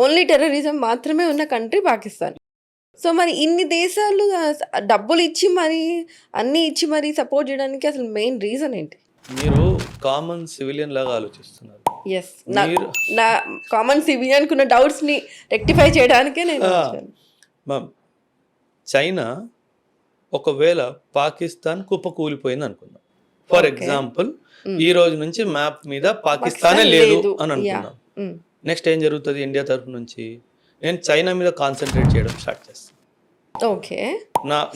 Only terrorism మాత్రమే ఉన్న country Pakistan. So మరి ఇన్ని దేశాలు డబ్బులు ఇచ్చి మరి అన్నీ ఇచ్చి మరి సపోర్ట్ చేయడానికి అసలు మెయిన్ రీజన్ ఏంటి? మీరు కామన్ సివిలియన్ లాగా ఆలోచిస్తున్నారు. యెస్. నా కామన్ సివిలియన్‌కున్న డౌట్స్‌ని రెక్టిఫై చేయడానికే నేను వచ్చాను. మ్యామ్, చైనా ఒకవేళ పాకిస్తాన్ కుప్పకూలిపోయింది అనుకుందాం. ఫర్ ఎగ్జాంపుల్ ఈ రోజు నుంచి మ్యాప్ మీద పాకిస్తానే లేదు అని అనుకుందాం. నెక్స్ట్ ఏం జరుగుతుంది? ఇండియా తరఫు నుంచి నేను చైనా మీద కాన్సన్ట్రేట్ చేయడం స్టార్ట్ చేస్తాను. ఓకే.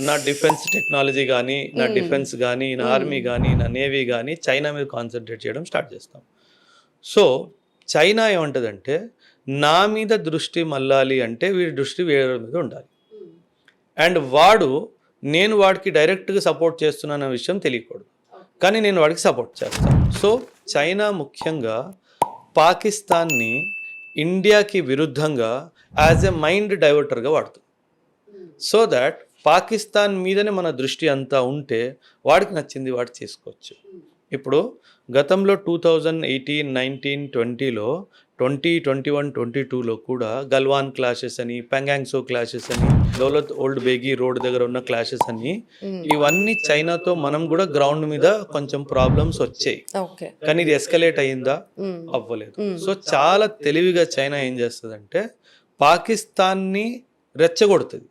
నా డిఫెన్స్ టెక్నాలజీ కానీ, నా డిఫెన్స్ కానీ, నా ఆర్మీ కానీ, నా నేవీ కానీ చైనా మీద కాన్సన్ట్రేట్ చేయడం స్టార్ట్ చేస్తాం. సో చైనా ఏమంటుందంటే నా మీద దృష్టి మళ్ళాలి అంటే వీడి దృష్టి వేరే మీద ఉండాలి. అండ్ నేను వాడికి డైరెక్ట్గా సపోర్ట్ చేస్తున్నాన్న విషయం తెలియకూడదు, కానీ నేను వాడికి సపోర్ట్ చేస్తాను. సో చైనా ముఖ్యంగా పాకిస్తాన్ని ఇండియాకి విరుద్ధంగా యాజ్ ఎ మైండ్ డైవర్టర్గా వాడుతుంది. సో దాట్ పాకిస్తాన్ మీదనే మన దృష్టి అంతా ఉంటే వాడికి నచ్చింది వాడు చేసుకోవచ్చు. ఇప్పుడు గతంలో 2018, 19, 20లో 20, 21, 22లో కూడా గల్వాన్ క్లాషెస్ అని, పెంగాంగ్సో క్లాషెస్ అని, దౌలత్ ఓల్డ్ బేగి రోడ్ దగ్గర ఉన్న క్లాషెస్ అని, ఇవన్నీ చైనాతో మనం కూడా గ్రౌండ్ మీద కొంచెం ప్రాబ్లమ్స్ వచ్చాయి. కానీ ఇది ఎస్కలేట్ అయ్యిందా? అవ్వలేదు. సో చాలా తెలివిగా చైనా ఏం చేస్తుందంటే పాకిస్తాన్ని రెచ్చగొడుతుంది.